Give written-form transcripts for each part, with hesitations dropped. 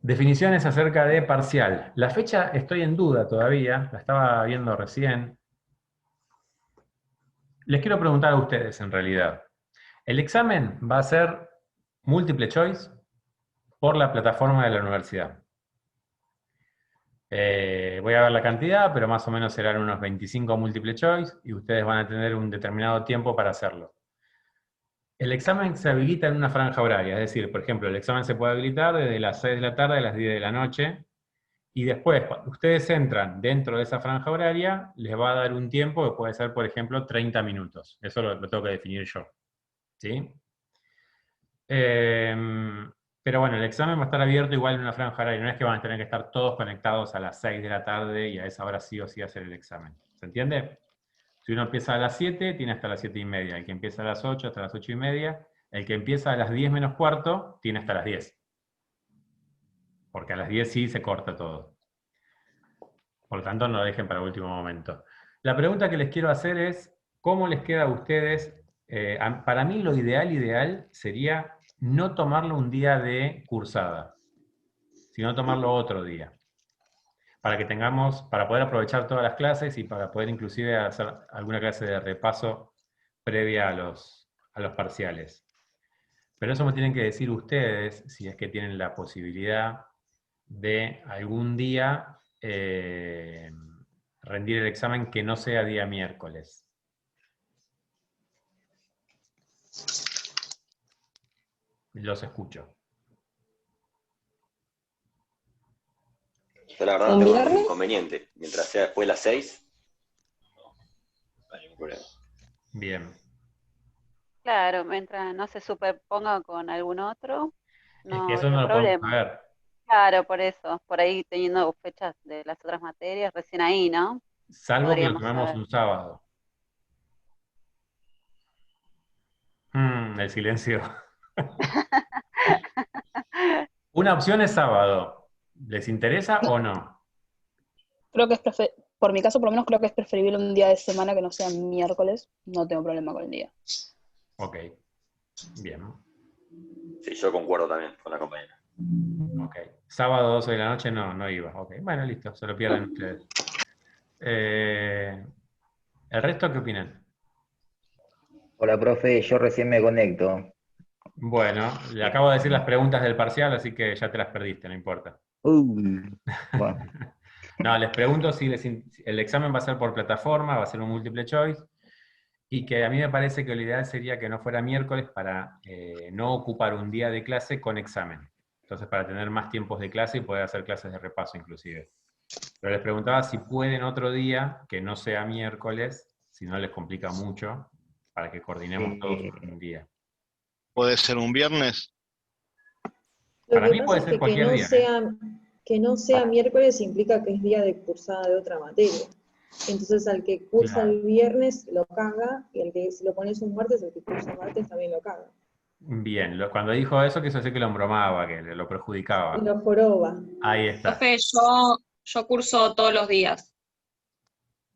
Definiciones acerca de parcial. La fecha estoy en duda todavía, la estaba viendo recién. Les quiero preguntar a ustedes en realidad. El examen va a ser múltiple choice por la plataforma de la universidad. Voy a ver la cantidad, pero más o menos serán unos 25 múltiple choice y ustedes van a tener un determinado tiempo para hacerlo. El examen se habilita en una franja horaria, es decir, por ejemplo, el examen se puede habilitar desde las 6 de la tarde a las 10 de la noche. Y después, cuando ustedes entran dentro de esa franja horaria, les va a dar un tiempo que puede ser, por ejemplo, 30 minutos. Eso lo tengo que definir yo. ¿Sí? Pero bueno, el examen va a estar abierto igual en una franja horaria. No es que van a tener que estar todos conectados a las 6 de la tarde y a esa hora sí o sí hacer el examen. ¿Se entiende? Si uno empieza a las 7, tiene hasta las 7 y media. El que empieza a las 8, hasta las 8 y media. El que empieza a las 10 menos cuarto, tiene hasta las 10. Porque a las 10 sí se corta todo. Por lo tanto, no lo dejen para último momento. La pregunta que les quiero hacer es, ¿cómo les queda a ustedes? Para mí lo ideal sería no tomarlo un día de cursada, sino tomarlo otro día. Para que tengamos, para poder aprovechar todas las clases y para poder inclusive hacer alguna clase de repaso previa a los parciales. Pero eso me tienen que decir ustedes, si es que tienen la posibilidad de algún día rendir el examen que no sea día miércoles. Los escucho. Yo la verdad no ¿Un tengo ningún viernes? inconveniente. Mientras sea después de las 6, no hay ningún problema. Bien. Claro, mientras no se superponga con algún otro, Es no que eso habría no lo podemos problema. saber. Claro, por eso, por ahí teniendo fechas de las otras materias, recién ahí, ¿no? Salvo que lo Podríamos tomemos saber. un sábado. El silencio. Una opción es sábado. ¿Les interesa No, o no? creo que por mi caso por lo menos creo que es preferible un día de semana que no sea miércoles. No tengo problema con el día. Ok. Bien. Sí, yo concuerdo también con la compañera. Ok. Sábado 12 de la noche no iba. Ok. Bueno, listo. Se lo pierden ustedes. ¿El resto qué opinan? Hola, profe, yo recién me conecto. Bueno, le acabo de decir las preguntas del parcial, así que ya te las perdiste, no importa. Bueno, No, les pregunto si el examen va a ser por plataforma, va a ser un múltiple choice, y que a mí me parece que lo ideal sería que no fuera miércoles para no ocupar un día de clase con examen. Entonces, para tener más tiempos de clase y poder hacer clases de repaso inclusive. Pero les preguntaba si pueden otro día que no sea miércoles, si no les complica mucho, para que coordinemos todos un eh, día. Puede ser un viernes. Lo Para que mí pasa puede es ser que cualquier día, ¿eh? que no sea miércoles implica que es día de cursada de otra materia. Entonces al que cursa Claro. el viernes lo caga, y al que si lo pones un martes, el que cursa martes también lo caga. Bien, cuando dijo eso quiso decir que lo embromaba, que lo perjudicaba. Lo joroba. Ahí está. Profe, yo curso todos los días,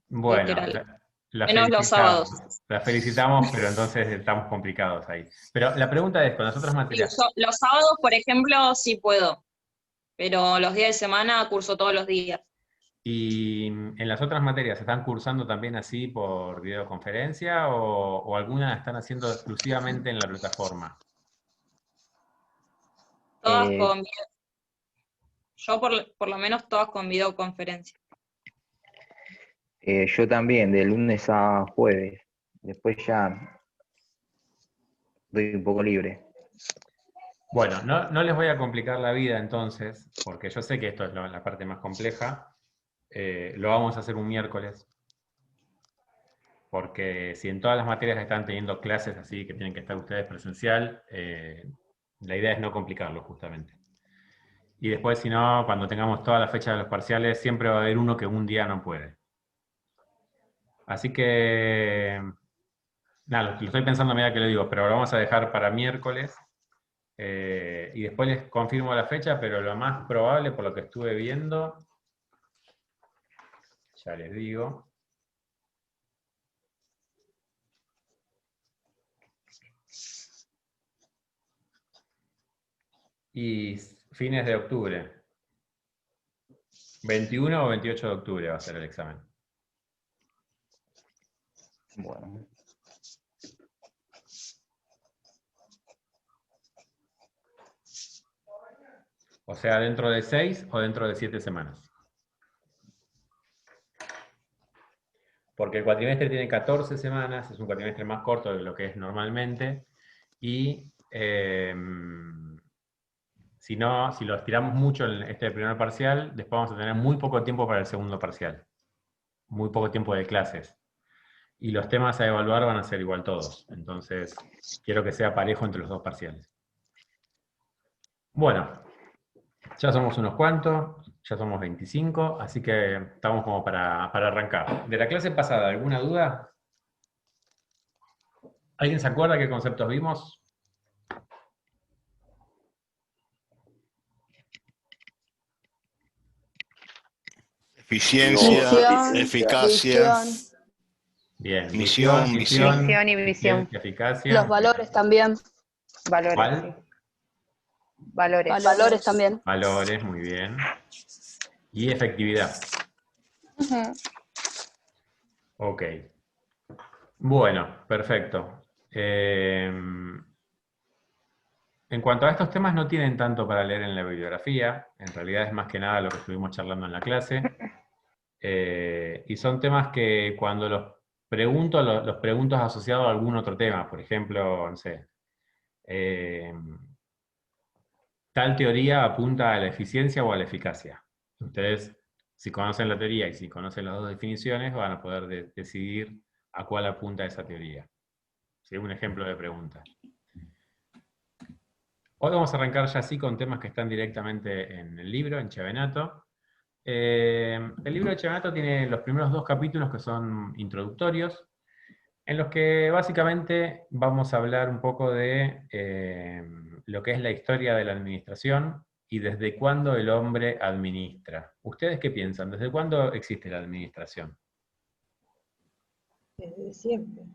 Bueno, literal, la menos los sábados. felicitamos. La felicitamos, pero entonces estamos complicados ahí. Pero la pregunta es, con las otras Sí, materias, los sábados, por ejemplo, sí puedo, pero los días de semana curso todos los días. ¿y en las otras materias están cursando también así por videoconferencia o algunas están haciendo exclusivamente en la plataforma? Todas eh, con, yo por lo menos todas con videoconferencia. yo también, de lunes a jueves. Después ya doy un poco libre. Bueno, no les voy a complicar la vida entonces, porque yo sé que esto es la parte más compleja. Lo vamos a hacer un miércoles, porque si en todas las materias están teniendo clases así que tienen que estar ustedes presencial, la idea es no complicarlo justamente. Y después, si no, cuando tengamos toda la fecha de los parciales, siempre va a haber uno que un día no puede. Así que, nada, lo estoy pensando a medida que lo digo, pero lo vamos a dejar para miércoles. Y después les confirmo la fecha, pero lo más probable, por lo que estuve viendo, ya les digo. Y fines de octubre. 21 o 28 de octubre va a ser el examen. Bueno, O sea, dentro de 6 o dentro de 7 semanas. Porque el cuatrimestre tiene 14 semanas, es un cuatrimestre más corto de lo que es normalmente, y si lo estiramos mucho en este primer parcial, después vamos a tener muy poco tiempo para el segundo parcial. Muy poco tiempo de clases. Y los temas a evaluar van a ser igual todos. Entonces, quiero que sea parejo entre los dos parciales. Bueno, ya somos unos cuantos, ya somos 25, así que estamos como para arrancar. De la clase pasada, ¿alguna duda? ¿Alguien se acuerda qué conceptos vimos? Eficiencia, Visión, eficacia, visión, Bien. Misión, misión, Misión y visión. eficiencia, eficacia. los valores también. Valores. ¿Cuál? Sí. Valores. Valores también. Valores, muy bien. Y efectividad. Ujú. Ok. Bueno, perfecto. En cuanto a estos temas, no tienen tanto para leer en la bibliografía. En realidad es más que nada lo que estuvimos charlando en la clase. Y son temas que cuando los pregunto asociados a algún otro tema. Por ejemplo, no sé, tal teoría apunta a la eficiencia o a la eficacia. Ustedes, si conocen la teoría y si conocen las dos definiciones, van a poder decidir a cuál apunta esa teoría. ¿Sí? Un ejemplo de pregunta. Hoy vamos a arrancar ya así con temas que están directamente en el libro, en Chevenato. El libro de Chevenato tiene los primeros 2 capítulos que son introductorios, en los que básicamente vamos a hablar un poco de lo que es la historia de la administración y desde cuándo el hombre administra. ¿Ustedes qué piensan? ¿Desde cuándo existe la administración? Desde siempre.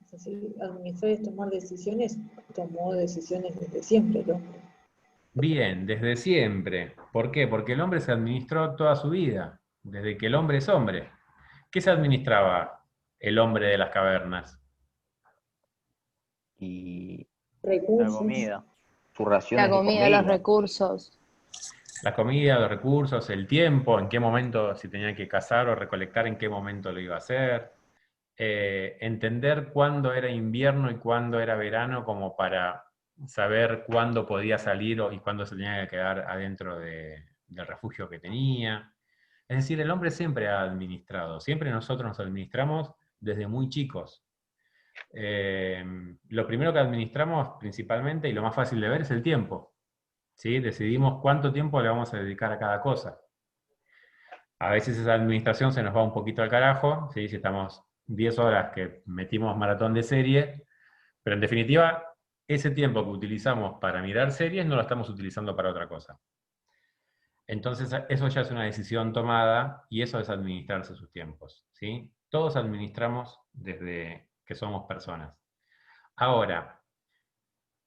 Es así, administrar es tomar decisiones, tomó decisiones desde siempre el hombre. Bien, desde siempre. ¿Por qué? Porque el hombre se administró toda su vida, desde que el hombre es hombre. ¿Qué se administraba el hombre de las cavernas? y La Recursos. comida. sus raciones La de comida, los comida. recursos. La comida, los recursos, el tiempo, en qué momento, si tenía que cazar o recolectar, en qué momento lo iba a hacer. Entender cuándo era invierno y cuándo era verano, como para saber cuándo podía salir y cuándo se tenía que quedar adentro del refugio que tenía. Es decir, el hombre siempre ha administrado, siempre nosotros nos administramos desde muy chicos. Lo primero que administramos principalmente, y lo más fácil de ver, es el tiempo. ¿Sí? Decidimos cuánto tiempo le vamos a dedicar a cada cosa. A veces esa administración se nos va un poquito al carajo, ¿sí? Si estamos 10 horas que metimos maratón de serie, pero en definitiva, ese tiempo que utilizamos para mirar series no lo estamos utilizando para otra cosa. Entonces, eso ya es una decisión tomada y eso es administrarse sus tiempos, ¿sí? Todos administramos desde que somos personas. Ahora,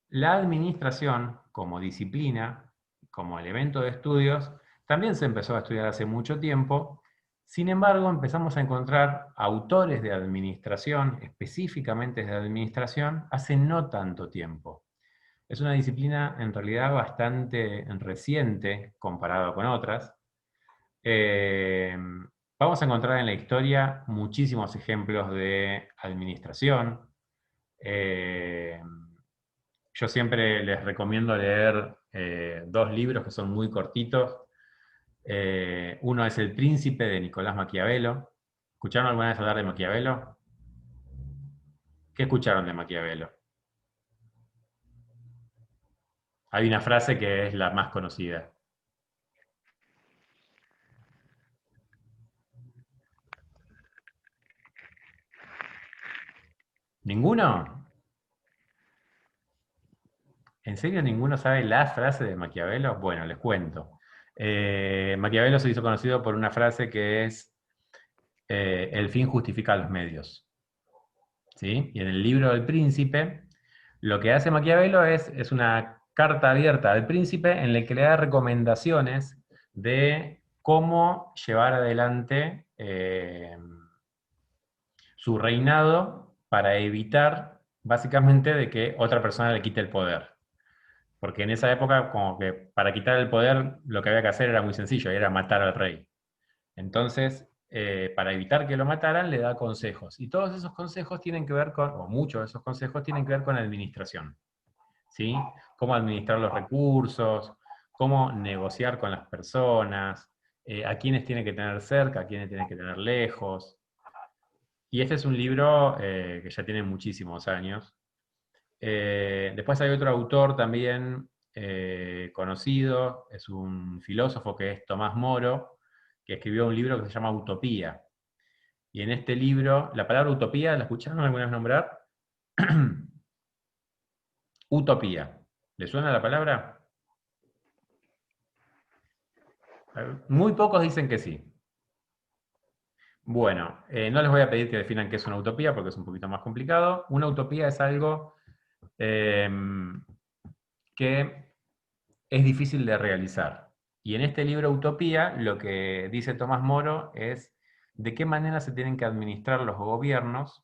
la administración como disciplina, como elemento de estudios, también se empezó a estudiar hace mucho tiempo. Sin embargo, empezamos a encontrar autores de administración, específicamente de administración, hace no tanto tiempo. Es una disciplina en realidad bastante reciente comparado con otras. Vamos a encontrar en la historia muchísimos ejemplos de administración. Yo siempre les recomiendo leer 2 libros que son muy cortitos. Uno es El Príncipe de Nicolás Maquiavelo. ¿Escucharon alguna vez hablar de Maquiavelo? ¿Qué escucharon de Maquiavelo? Hay una frase que es la más conocida. ¿Ninguno? ¿En serio ninguno sabe la frase de Maquiavelo? Bueno, les cuento. Maquiavelo se hizo conocido por una frase que es el fin justifica los medios. ¿Sí? Y en el libro del Príncipe, lo que hace Maquiavelo es una carta abierta al príncipe en la que le da recomendaciones de cómo llevar adelante su reinado para evitar, básicamente, de que otra persona le quite el poder. Porque en esa época, como que para quitar el poder, lo que había que hacer era muy sencillo, era matar al rey. Entonces, para evitar que lo mataran, le da consejos. Y todos esos consejos tienen que ver con, o muchos de esos consejos tienen que ver con administración. ¿Sí? Cómo administrar los recursos, cómo negociar con las personas, a quiénes tiene que tener cerca, a quiénes tiene que tener lejos. Y este es un libro que ya tiene muchísimos años. Después hay otro autor también conocido, es un filósofo que es Tomás Moro, que escribió un libro que se llama Utopía. Y en este libro, la palabra utopía, ¿la escucharon alguna vez nombrar? Utopía. ¿Le suena la palabra? Muy pocos dicen que sí. Bueno, no les voy a pedir que definan qué es una utopía porque es un poquito más complicado. Una utopía es algo que es difícil de realizar. Y en este libro Utopía, lo que dice Tomás Moro es de qué manera se tienen que administrar los gobiernos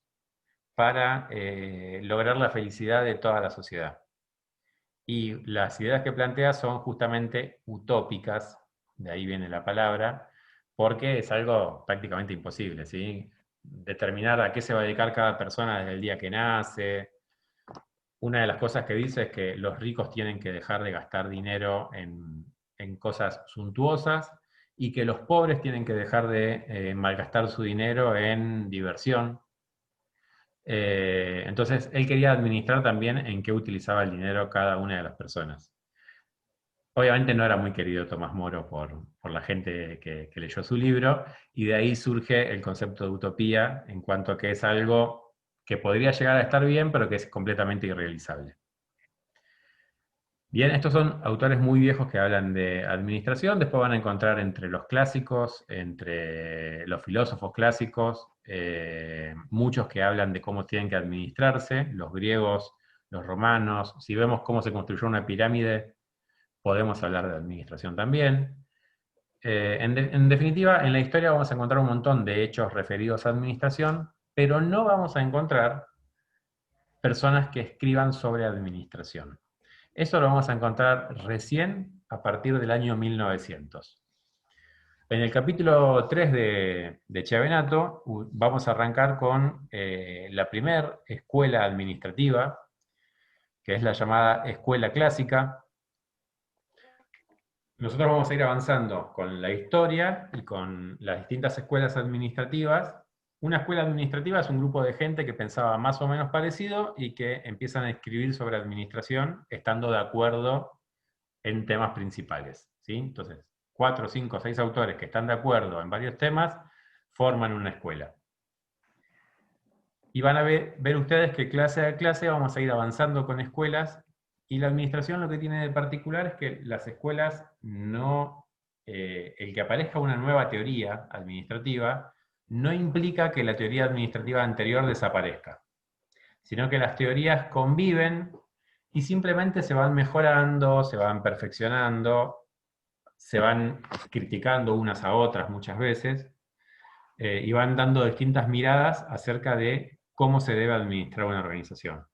para lograr la felicidad de toda la sociedad. Y las ideas que plantea son justamente utópicas, de ahí viene la palabra, porque es algo prácticamente imposible, ¿sí? Determinar a qué se va a dedicar cada persona desde el día que nace. Una de las cosas que dice es que los ricos tienen que dejar de gastar dinero en cosas suntuosas y que los pobres tienen que dejar de malgastar su dinero en diversión. Entonces, él quería administrar también en qué utilizaba el dinero cada una de las personas. Obviamente no era muy querido Tomás Moro por la gente que leyó su libro, y de ahí surge el concepto de utopía, en cuanto a que es algo que podría llegar a estar bien, pero que es completamente irrealizable. Bien, estos son autores muy viejos que hablan de administración. Después van a encontrar entre los clásicos, entre los filósofos clásicos, muchos que hablan de cómo tienen que administrarse, los griegos, los romanos. Si vemos cómo se construyó una pirámide, podemos hablar de administración también. En definitiva, en la historia vamos a encontrar un montón de hechos referidos a administración, pero no vamos a encontrar personas que escriban sobre administración. Eso lo vamos a encontrar recién a partir del año 1900. En el capítulo 3 de Chiavenato vamos a arrancar con la primera escuela administrativa, que es la llamada escuela clásica. Nosotros vamos a ir avanzando con la historia y con las distintas escuelas administrativas. Una escuela administrativa es un grupo de gente que pensaba más o menos parecido y que empiezan a escribir sobre administración estando de acuerdo en temas principales, ¿sí? Entonces, 4, 5, 6 autores que están de acuerdo en varios temas forman una escuela. Y van a ver ustedes que clase a clase vamos a ir avanzando con escuelas, y la administración lo que tiene de particular es que las escuelas no... el que aparezca una nueva teoría administrativa no implica que la teoría administrativa anterior desaparezca, sino que las teorías conviven y simplemente se van mejorando, se van perfeccionando, se van criticando unas a otras muchas veces, y van dando distintas miradas acerca de cómo se debe administrar una organización.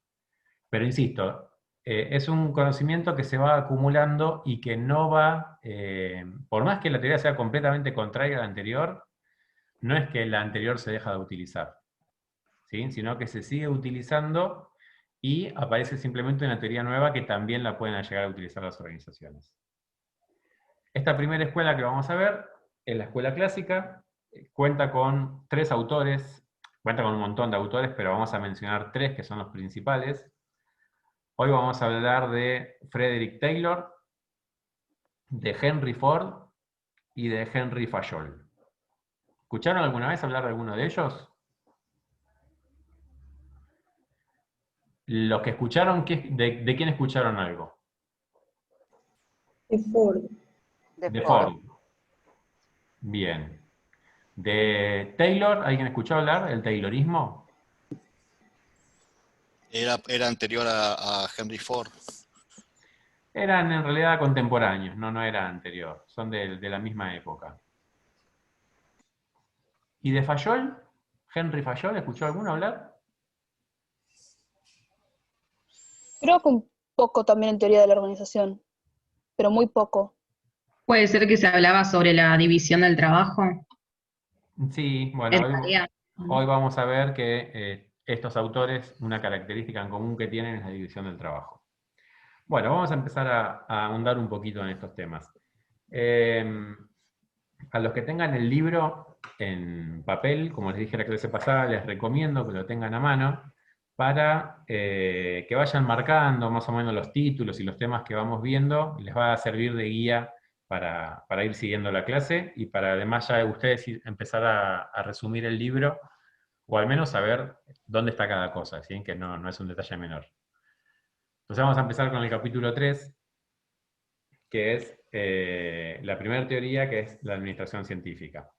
Pero insisto, es un conocimiento que se va acumulando y que no va, por más que la teoría sea completamente contraria a la anterior, no es que la anterior se deja de utilizar, ¿sí? Sino que se sigue utilizando y aparece simplemente una teoría nueva que también la pueden llegar a utilizar las organizaciones. Esta primera escuela que vamos a ver es la escuela clásica, cuenta con 3 autores, cuenta con un montón de autores, pero vamos a mencionar 3 que son los principales. Hoy vamos a hablar de Frederick Taylor, de Henry Ford y de Henry Fayol. ¿Escucharon alguna vez hablar de alguno de ellos? Los que escucharon, ¿de quién escucharon algo? Es Ford. De Ford. Bien. De Taylor, ¿alguien escuchó hablar del Taylorismo? Era anterior a Henry Ford. Eran en realidad contemporáneos, no era anterior, son de la misma época. ¿Y de Fayol? ¿Henry Fayol? ¿Escuchó alguno hablar? Creo que un poco también en teoría de la organización, pero muy poco. Puede ser que se hablaba sobre la división del trabajo Sí, bueno, en tareas. hoy vamos a ver que estos autores, una característica en común que tienen es la división del trabajo. Bueno, vamos a empezar a ahondar un poquito en estos temas. A los que tengan el libro en papel, como les dije la clase pasada, les recomiendo que lo tengan a mano para que vayan marcando más o menos los títulos y los temas que vamos viendo, les va a servir de guía para ir siguiendo la clase y para además ya ustedes empezar a resumir el libro o al menos saber dónde está cada cosa, ¿sí? Que no es un detalle menor. Entonces vamos a empezar con el capítulo 3, que es la primera teoría, que es la administración científica.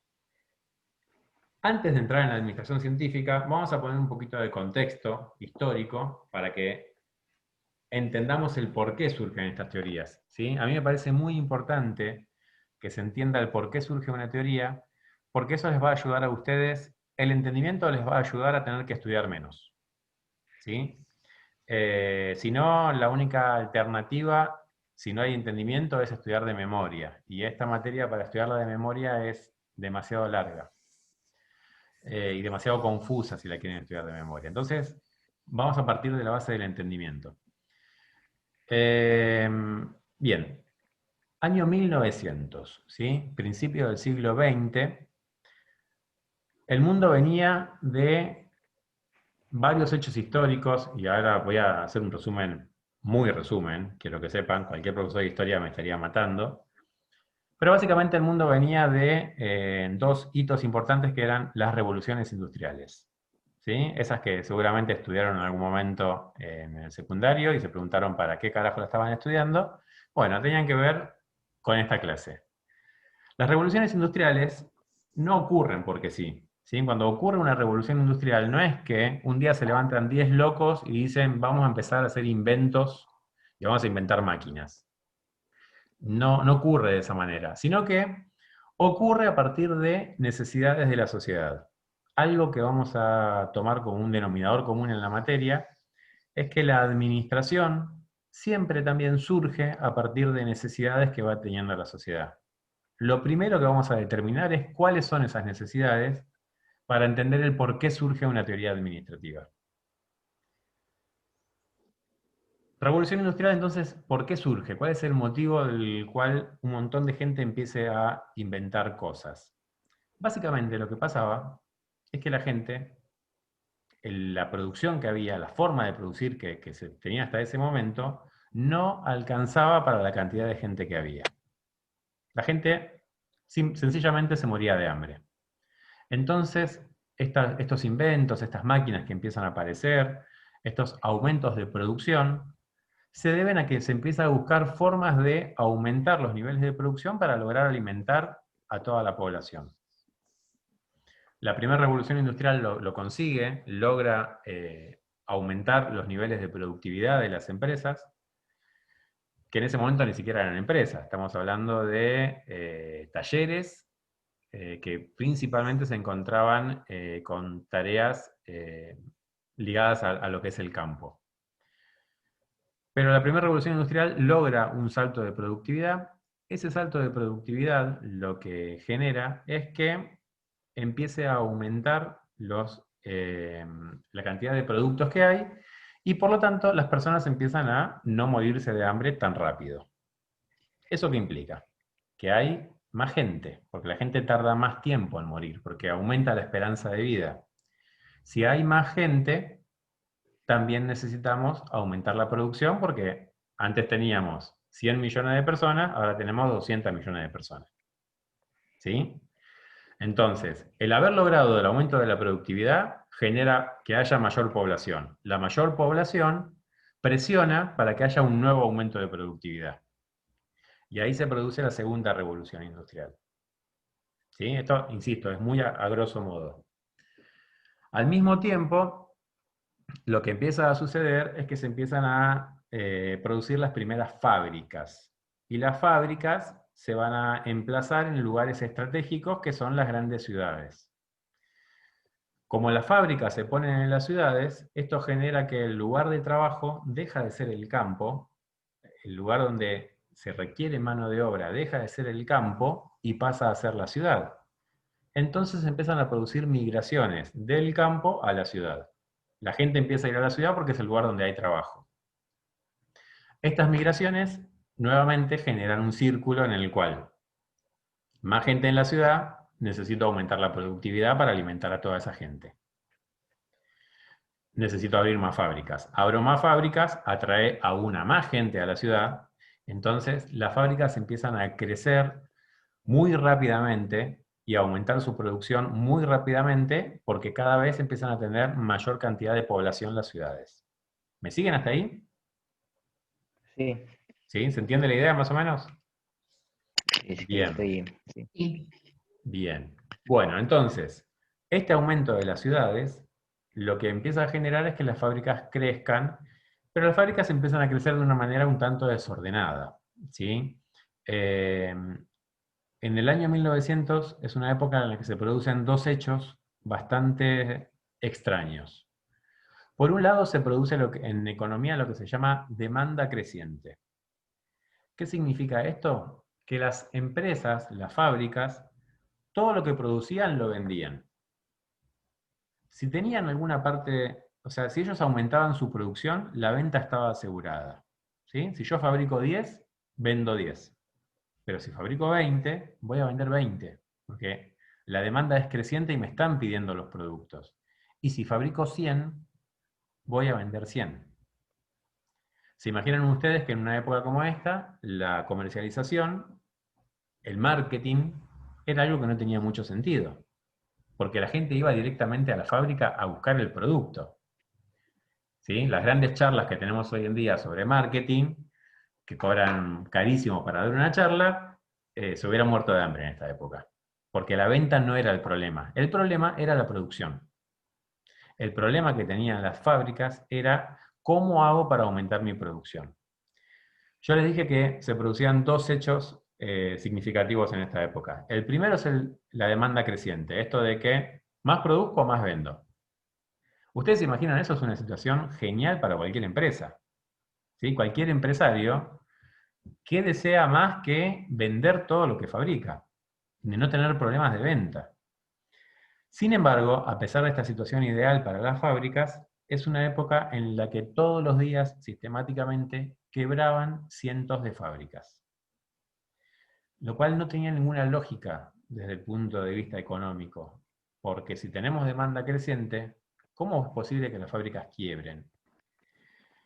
Antes de entrar en la administración científica, vamos a poner un poquito de contexto histórico para que entendamos el por qué surgen estas teorías, ¿sí? A mí me parece muy importante que se entienda el por qué surge una teoría, porque eso les va a ayudar a ustedes, el entendimiento les va a ayudar a tener que estudiar menos, ¿sí? Si no, la única alternativa, si no hay entendimiento, es estudiar de memoria. Y esta materia, para estudiarla de memoria, es demasiado larga. Y demasiado confusa si la quieren estudiar de memoria. Entonces, vamos a partir de la base del entendimiento. Bien. Año 1900, ¿sí? Principio del siglo XX. El mundo venía de varios hechos históricos, y ahora voy a hacer un resumen, muy resumen, quiero que sepan, cualquier profesor de historia me estaría matando. Pero básicamente el mundo venía de dos hitos importantes que eran las revoluciones industriales, ¿sí? Esas que seguramente estudiaron en algún momento en el secundario y se preguntaron para qué carajo la estaban estudiando. Bueno, tenían que ver con esta clase. Las revoluciones industriales no ocurren porque sí. ¿Sí? Cuando ocurre una revolución industrial, no es que un día se levantan 10 locos y dicen vamos a empezar a hacer inventos y vamos a inventar máquinas. No ocurre de esa manera, sino que ocurre a partir de necesidades de la sociedad. Algo que vamos a tomar como un denominador común en la materia es que la administración siempre también surge a partir de necesidades que va teniendo la sociedad. Lo primero que vamos a determinar es cuáles son esas necesidades para entender el por qué surge una teoría administrativa. Revolución industrial, entonces, ¿por qué surge? ¿Cuál es el motivo del cual un montón de gente empiece a inventar cosas? Básicamente lo que pasaba es que la gente, la producción que había, la forma de producir que se tenía hasta ese momento, no alcanzaba para la cantidad de gente que había. La gente sencillamente se moría de hambre. Entonces, estos inventos, estas máquinas que empiezan a aparecer, estos aumentos de producción, se deben a que se empieza a buscar formas de aumentar los niveles de producción para lograr alimentar a toda la población. La primera revolución industrial lo consigue, logra aumentar los niveles de productividad de las empresas, que en ese momento ni siquiera eran empresas. Estamos hablando de talleres que principalmente se encontraban con tareas ligadas a lo que es el campo. Pero la primera revolución industrial logra un salto de productividad. Ese salto de productividad lo que genera es que empiece a aumentar la cantidad de productos que hay y por lo tanto las personas empiezan a no morirse de hambre tan rápido. ¿Eso qué implica? Que hay más gente, porque la gente tarda más tiempo en morir, porque aumenta la esperanza de vida. Si hay más gente, también necesitamos aumentar la producción, porque antes teníamos 100 millones de personas, ahora tenemos 200 millones de personas. ¿Sí? Entonces, el haber logrado el aumento de la productividad genera que haya mayor población. La mayor población presiona para que haya un nuevo aumento de productividad. Y ahí se produce la segunda revolución industrial. ¿Sí? Esto, insisto, es muy a grosso modo. Al mismo tiempo, lo que empieza a suceder es que se empiezan a producir las primeras fábricas. Y las fábricas se van a emplazar en lugares estratégicos que son las grandes ciudades. Como las fábricas se ponen en las ciudades, esto genera que el lugar de trabajo deja de ser el campo, el lugar donde se requiere mano de obra deja de ser el campo y pasa a ser la ciudad. Entonces empiezan a producir migraciones del campo a la ciudad. La gente empieza a ir a la ciudad porque es el lugar donde hay trabajo. Estas migraciones nuevamente generan un círculo en el cual más gente en la ciudad, necesito aumentar la productividad para alimentar a toda esa gente. Necesito abrir más fábricas. Abro más fábricas, atrae aún a más gente a la ciudad. Entonces, las fábricas empiezan a crecer muy rápidamente y a aumentar su producción muy rápidamente porque cada vez empiezan a tener mayor cantidad de población las ciudades. ¿Me siguen hasta ahí? Sí, ¿Sí? ¿Se entiende la idea más o menos? sí, Bien. sí. Sí. Bien. Bueno, entonces, este aumento de las ciudades lo que empieza a generar es que las fábricas crezcan, pero las fábricas empiezan a crecer de una manera un tanto desordenada, ¿sí? En el año 1900 es una época en la que se producen dos hechos bastante extraños. Por un lado se produce en economía lo que se llama demanda creciente. ¿Qué significa esto? Que las empresas, las fábricas, todo lo que producían lo vendían. Si tenían alguna parte, o sea, si ellos aumentaban su producción, la venta estaba asegurada. ¿Sí? Si yo fabrico 10, vendo 10. Pero si fabrico 20, voy a vender 20, porque la demanda es creciente y me están pidiendo los productos. Y si fabrico 100, voy a vender 100. ¿Se imaginan ustedes que en una época como esta, la comercialización, el marketing, era algo que no tenía mucho sentido? Porque la gente iba directamente a la fábrica a buscar el producto. ¿Sí? Las grandes charlas que tenemos hoy en día sobre marketing, que cobran carísimo para dar una charla, se hubieran muerto de hambre en esta época. Porque la venta no era el problema era la producción. El problema que tenían las fábricas era cómo hago para aumentar mi producción. Yo les dije que se producían dos hechos significativos en esta época. El primero es la demanda creciente, esto de que más produzco, más vendo. Ustedes se imaginan, eso es una situación genial para cualquier empresa. ¿Sí? Cualquier empresario, ¿qué desea más que vender todo lo que fabrica? De no tener problemas de venta. Sin embargo, a pesar de esta situación ideal para las fábricas, es una época en la que todos los días, sistemáticamente, quebraban cientos de fábricas. Lo cual no tenía ninguna lógica desde el punto de vista económico, porque si tenemos demanda creciente, ¿cómo es posible que las fábricas quiebren?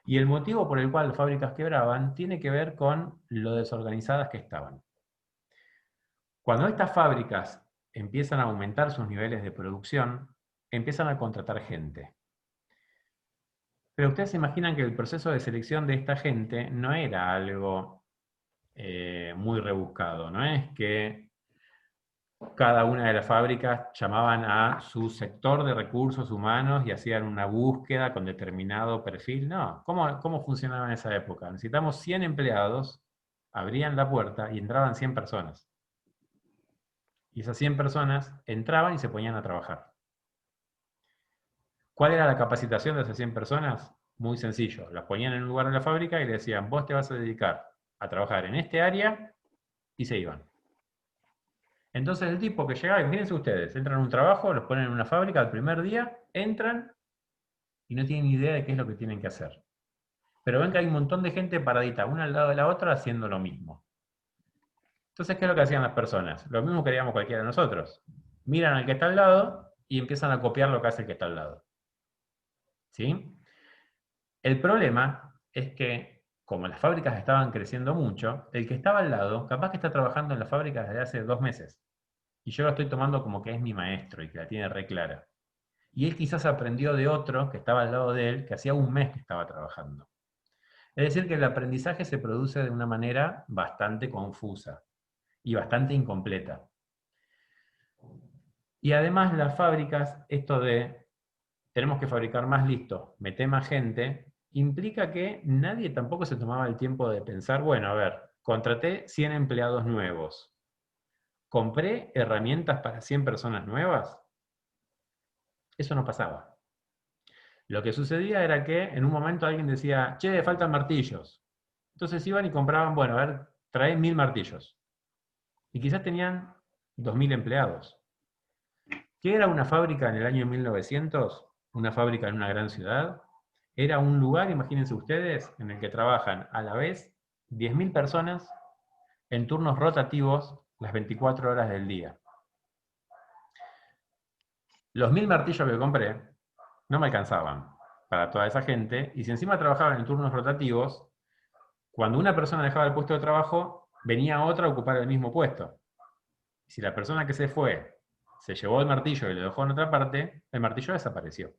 Y el motivo por el cual las fábricas quebraban tiene que ver con lo desorganizadas que estaban. Cuando estas fábricas empiezan a aumentar sus niveles de producción, empiezan a contratar gente. Pero ustedes se imaginan que el proceso de selección de esta gente no era algo muy rebuscado, no es que cada una de las fábricas llamaban a su sector de recursos humanos y hacían una búsqueda con determinado perfil. No, ¿cómo funcionaba en esa época? Necesitamos 100 empleados, abrían la puerta y entraban 100 personas. Y esas 100 personas entraban y se ponían a trabajar. ¿Cuál era la capacitación de esas 100 personas? Muy sencillo. Las ponían en un lugar de la fábrica y le decían, vos te vas a dedicar a trabajar en este área, y se iban. Entonces el tipo que llegaba, imagínense ustedes, entran a un trabajo, los ponen en una fábrica el primer día, entran y no tienen ni idea de qué es lo que tienen que hacer. Pero ven que hay un montón de gente paradita, una al lado de la otra, haciendo lo mismo. Entonces, ¿qué es lo que hacían las personas? Lo mismo que haríamos cualquiera de nosotros. Miran al que está al lado y empiezan a copiar lo que hace el que está al lado. ¿Sí? El problema es que, como las fábricas estaban creciendo mucho, el que estaba al lado, capaz que está trabajando en la fábrica desde hace 2 meses. Y yo lo estoy tomando como que es mi maestro y que la tiene re clara. Y él quizás aprendió de otro que estaba al lado de él, que hacía 1 mes que estaba trabajando. Es decir, que el aprendizaje se produce de una manera bastante confusa y bastante incompleta. Y además las fábricas, esto de tenemos que fabricar más, listo, meter más gente, implica que nadie tampoco se tomaba el tiempo de pensar, bueno, a ver, contraté 100 empleados nuevos, ¿compré herramientas para 100 personas nuevas? Eso no pasaba. Lo que sucedía era que en un momento alguien decía, che, faltan martillos. Entonces iban y compraban, bueno, a ver, trae 1000 martillos. Y quizás tenían 2000 empleados. ¿Qué era una fábrica en el año 1900? Una fábrica en una gran ciudad. Era un lugar, imagínense ustedes, en el que trabajan a la vez 10.000 personas en turnos rotativos las 24 horas del día. Los 1000 martillos que compré no me alcanzaban para toda esa gente, y si encima trabajaban en turnos rotativos, cuando una persona dejaba el puesto de trabajo, venía otra a ocupar el mismo puesto. Si la persona que se fue se llevó el martillo y lo dejó en otra parte, el martillo desapareció.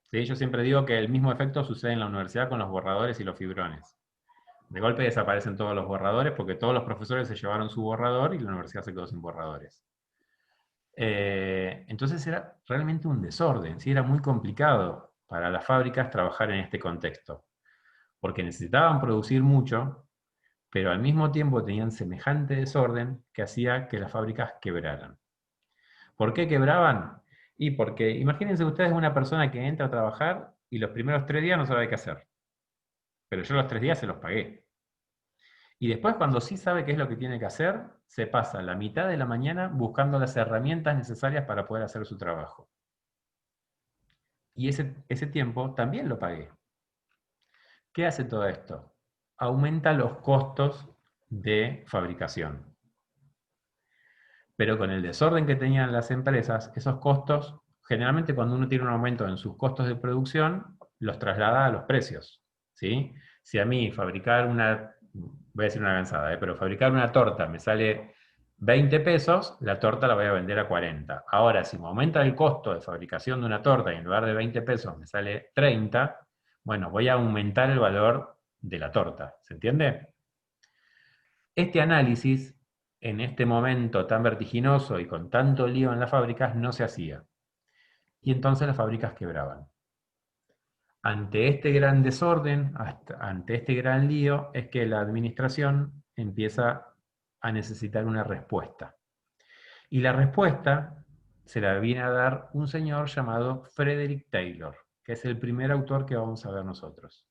¿Sí? Yo siempre digo que el mismo efecto sucede en la universidad con los borradores y los fibrones. De golpe desaparecen todos los borradores porque todos los profesores se llevaron su borrador y la universidad se quedó sin borradores. Entonces era realmente un desorden, ¿sí? Era muy complicado para las fábricas trabajar en este contexto, porque necesitaban producir mucho, pero al mismo tiempo tenían semejante desorden que hacía que las fábricas quebraran. ¿Por qué quebraban? Y porque, imagínense ustedes una persona que entra a trabajar y los primeros 3 días no sabe qué hacer. Pero yo los 3 días se los pagué. Y después, cuando sí sabe qué es lo que tiene que hacer, se pasa la mitad de la mañana buscando las herramientas necesarias para poder hacer su trabajo. Y ese tiempo también lo pagué. ¿Qué hace todo esto? Aumenta los costos de fabricación. Pero con el desorden que tenían las empresas, esos costos, generalmente cuando uno tiene un aumento en sus costos de producción, los traslada a los precios, ¿sí? Si a mí fabricar una, voy a decir una gansada, pero fabricar una torta me sale 20 pesos, la torta la voy a vender a 40. Ahora, si me aumenta el costo de fabricación de una torta y en lugar de 20 pesos me sale 30, bueno, voy a aumentar el valor de la torta, ¿se entiende? Este análisis, en este momento tan vertiginoso y con tanto lío en las fábricas, no se hacía. Y entonces las fábricas quebraban. Ante este gran desorden, ante este gran lío, es que la administración empieza a necesitar una respuesta. Y la respuesta se la viene a dar un señor llamado Frederick Taylor, que es el primer autor que vamos a ver nosotros.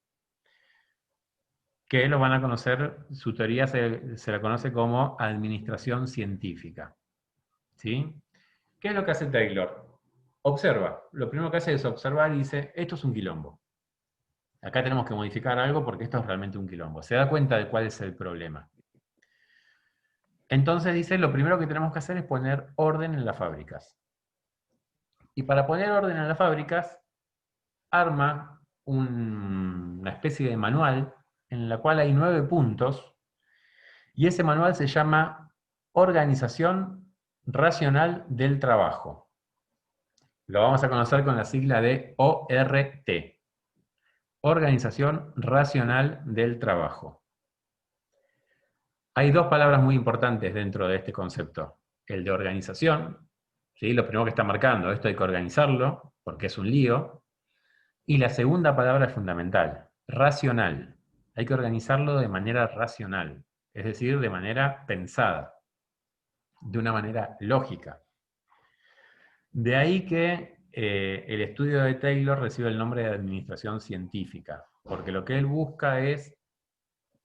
Que lo van a conocer, su teoría se la conoce como administración científica. ¿Sí? ¿Qué es lo que hace Taylor? Observa. Lo primero que hace es observar y dice, esto es un quilombo. Acá tenemos que modificar algo porque esto es realmente un quilombo. Se da cuenta de cuál es el problema. Entonces dice, lo primero que tenemos que hacer es poner orden en las fábricas. Y para poner orden en las fábricas, arma una especie de manual en la cual hay 9 puntos, y ese manual se llama Organización Racional del Trabajo. Lo vamos a conocer con la sigla de ORT. Organización Racional del Trabajo. Hay 2 palabras muy importantes dentro de este concepto. El de organización, ¿sí? Lo primero que está marcando, esto hay que organizarlo, porque es un lío. Y la segunda palabra es fundamental, racional. Hay que organizarlo de manera racional, es decir, de manera pensada, de una manera lógica. De ahí que el estudio de Taylor recibe el nombre de administración científica, porque lo que él busca es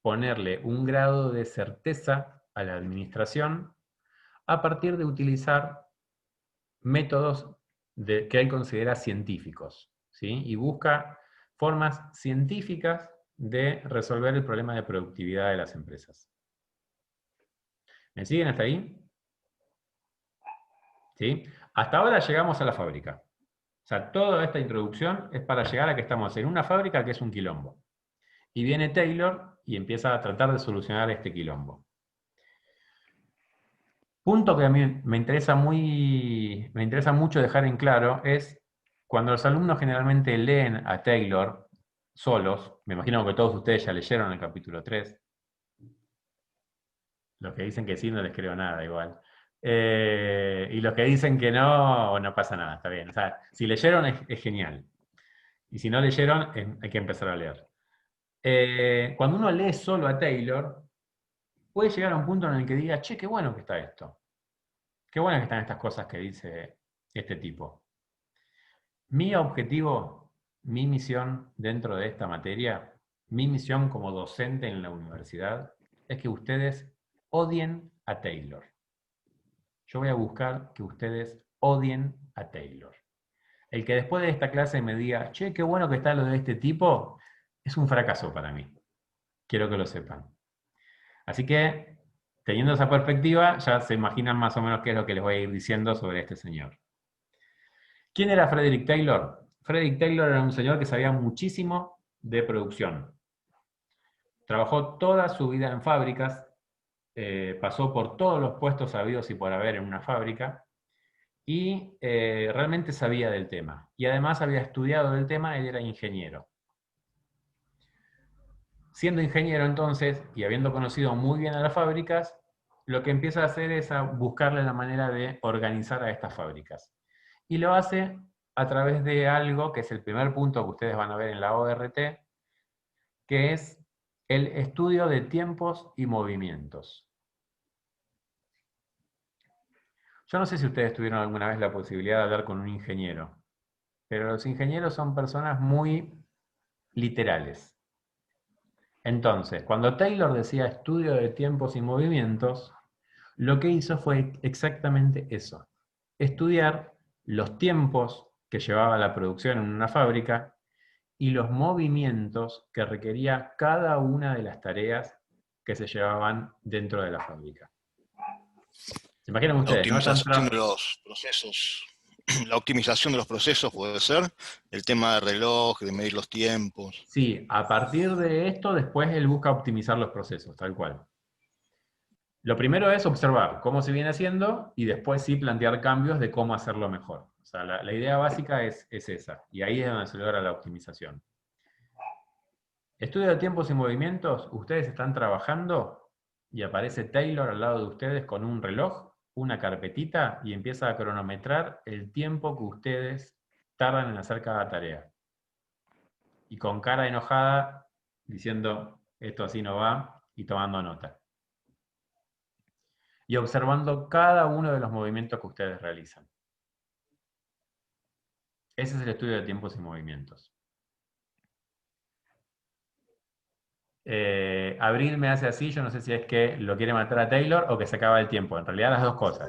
ponerle un grado de certeza a la administración a partir de utilizar métodos que él considera científicos, ¿sí? Y busca formas científicas de resolver el problema de productividad de las empresas. ¿Me siguen hasta ahí? ¿Sí? Hasta ahora llegamos a la fábrica. O sea, toda esta introducción es para llegar a que estamos en una fábrica que es un quilombo. Y viene Taylor y empieza a tratar de solucionar este quilombo. Punto que a mí me interesa mucho dejar en claro es cuando los alumnos generalmente leen a Taylor solos, me imagino que todos ustedes ya leyeron el capítulo 3, los que dicen que sí no les creo nada igual, y los que dicen que no, no pasa nada, está bien. O sea, si leyeron es genial, y si no leyeron hay que empezar a leer. Cuando uno lee solo a Taylor, puede llegar a un punto en el que diga, che, qué bueno que está esto. Qué bueno que están estas cosas que dice este tipo. Mi objetivo, mi misión dentro de esta materia, mi misión como docente en la universidad, es que ustedes odien a Taylor. Yo voy a buscar que ustedes odien a Taylor. El que después de esta clase me diga, che, qué bueno que está lo de este tipo, es un fracaso para mí. Quiero que lo sepan. Así que, teniendo esa perspectiva, ya se imaginan más o menos qué es lo que les voy a ir diciendo sobre este señor. ¿Quién era Frederick Taylor? Frederick Taylor era un señor que sabía muchísimo de producción. Trabajó toda su vida en fábricas, pasó por todos los puestos habidos y por haber en una fábrica, y realmente sabía del tema. Y además había estudiado del tema, él era ingeniero. Siendo ingeniero entonces, y habiendo conocido muy bien a las fábricas, lo que empieza a hacer es a buscarle la manera de organizar a estas fábricas. Y lo hace a través de algo que es el primer punto que ustedes van a ver en la ORT, que es el estudio de tiempos y movimientos. Yo no sé si ustedes tuvieron alguna vez la posibilidad de hablar con un ingeniero, pero los ingenieros son personas muy literales. Entonces, cuando Taylor decía estudio de tiempos y movimientos, lo que hizo fue exactamente eso. Estudiar los tiempos que llevaba la producción en una fábrica y los movimientos que requería cada una de las tareas que se llevaban dentro de la fábrica. ¿Se imaginan ustedes? La optimización de los procesos. La optimización de los procesos puede ser, el tema del reloj, de medir los tiempos. Sí, a partir de esto, después él busca optimizar los procesos, tal cual. Lo primero es observar cómo se viene haciendo y después sí plantear cambios de cómo hacerlo mejor. O sea, la idea básica es esa, y ahí es donde se logra la optimización. Estudio de tiempos y movimientos, ustedes están trabajando y aparece Taylor al lado de ustedes con un reloj, una carpetita, y empieza a cronometrar el tiempo que ustedes tardan en hacer cada tarea. Y con cara enojada, diciendo, esto así no va, y tomando nota. Y observando cada uno de los movimientos que ustedes realizan. Ese es el estudio de tiempos y movimientos. Abril me hace así, yo no sé si es que lo quiere matar a Taylor o que se acaba el tiempo. En realidad las dos cosas.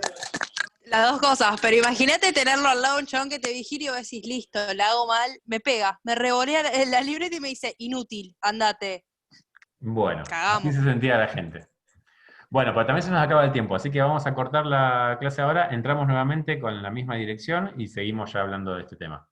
Las dos cosas, pero imagínate tenerlo al lado de un chabón que te vigila y vos decís, listo, la hago mal, me pega, me revolea la libreta y me dice, inútil, andate. Bueno, Cagamos. así se sentía la gente. Bueno, pues también se nos acaba el tiempo, así que vamos a cortar la clase ahora, entramos nuevamente con la misma dirección y seguimos ya hablando de este tema.